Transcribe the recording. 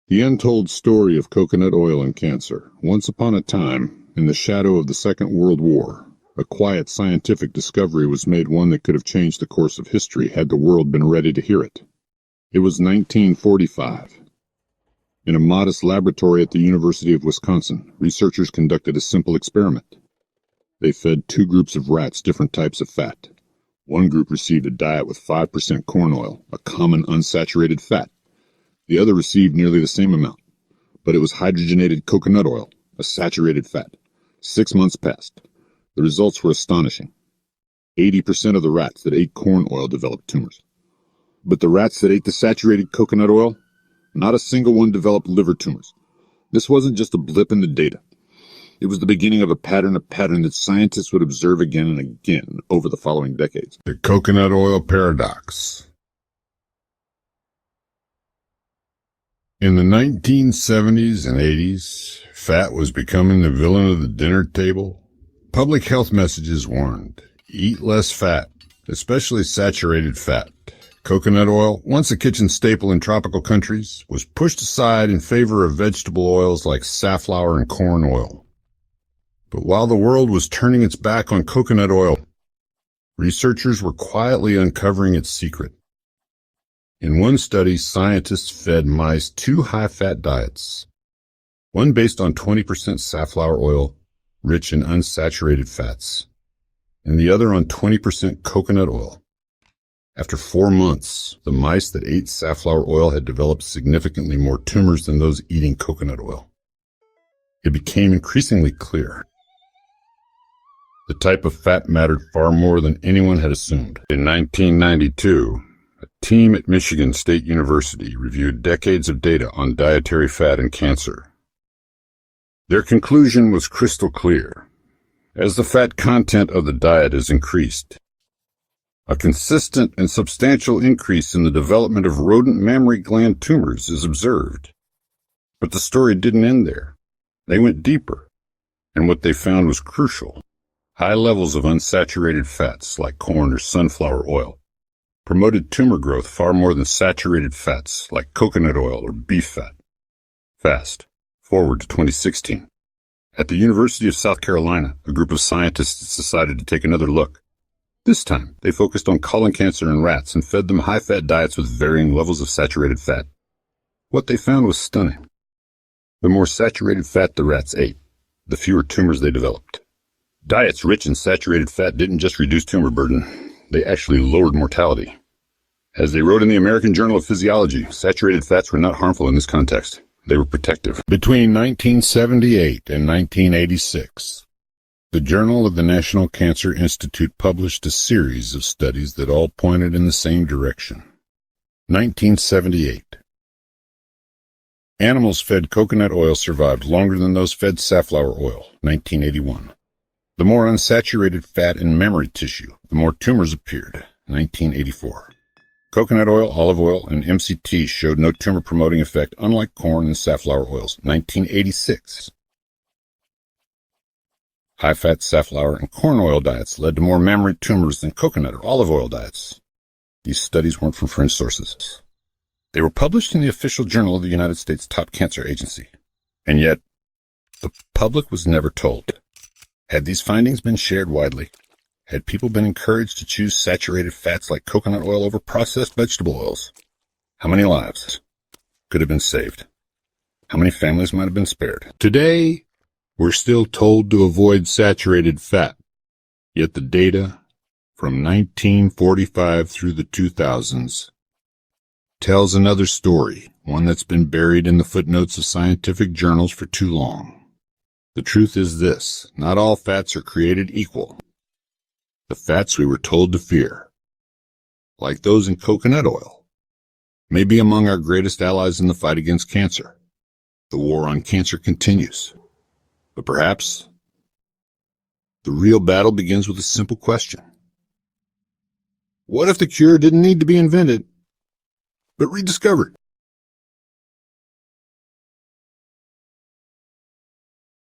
The untold story of coconut oil and cancer. Once upon a time, in the shadow of the Second World War, a quiet scientific discovery was made, one that could have changed the course of history had the world been ready to hear it. It was 1945. In a modest laboratory at the University of Wisconsin, researchers conducted a simple experiment. They fed two groups of rats different types of fat. One group received a diet with 5% corn oil, a common unsaturated fat. The other received nearly the same amount, but it was hydrogenated coconut oil, a saturated fat. 6 months passed. The results were astonishing. 80% of the rats that ate corn oil developed tumors. But the rats that ate the saturated coconut oil, not a single one developed liver tumors. This wasn't just a blip in the data. It was the beginning of a pattern that scientists would observe again and again over the following decades. The coconut oil paradox. In the 1970s and 80s, fat was becoming the villain of the dinner table. Public health messages warned, eat less fat, especially saturated fat. Coconut oil, once a kitchen staple in tropical countries, was pushed aside in favor of vegetable oils like safflower and corn oil. But while the world was turning its back on coconut oil, researchers were quietly uncovering its secret. In one study, scientists fed mice two high-fat diets, one based on 20% safflower oil, rich in unsaturated fats, and the other on 20% coconut oil. After 4 months, the mice that ate safflower oil had developed significantly more tumors than those eating coconut oil. It became increasingly clear. The type of fat mattered far more than anyone had assumed. In 1992, a team at Michigan State University reviewed decades of data on dietary fat and cancer. Their conclusion was crystal clear. As the fat content of the diet is increased, a consistent and substantial increase in the development of rodent mammary gland tumors is observed. But the story didn't end there. They went deeper, and what they found was crucial. High levels of unsaturated fats, like corn or sunflower oil, promoted tumor growth far more than saturated fats, like coconut oil or beef fat. Fast forward to 2016. At the University of South Carolina, a group of scientists decided to take another look. This time, they focused on colon cancer in rats and fed them high-fat diets with varying levels of saturated fat. What they found was stunning. The more saturated fat the rats ate, the fewer tumors they developed. Diets rich in saturated fat didn't just reduce tumor burden, they actually lowered mortality. As they wrote in the American Journal of Physiology, saturated fats were not harmful in this context. They were protective. Between 1978 and 1986, the Journal of the National Cancer Institute published a series of studies that all pointed in the same direction. 1978. Animals fed coconut oil survived longer than those fed safflower oil. 1981. The more unsaturated fat in mammary tissue, the more tumors appeared. 1984. Coconut oil, olive oil, and MCT showed no tumor-promoting effect, unlike corn and safflower oils. 1986. High-fat safflower and corn oil diets led to more mammary tumors than coconut or olive oil diets. These studies weren't from fringe sources. They were published in the official journal of the United States top cancer agency. And yet, the public was never told. Had these findings been shared widely, had people been encouraged to choose saturated fats like coconut oil over processed vegetable oils, how many lives could have been saved? How many families might have been spared? Today, we're still told to avoid saturated fat, yet the data from 1945 through the 2000s tells another story, one that's been buried in the footnotes of scientific journals for too long. The truth is this: not all fats are created equal. The fats we were told to fear, like those in coconut oil, may be among our greatest allies in the fight against cancer. The war on cancer continues. But perhaps the real battle begins with a simple question. What if the cure didn't need to be invented, but rediscovered?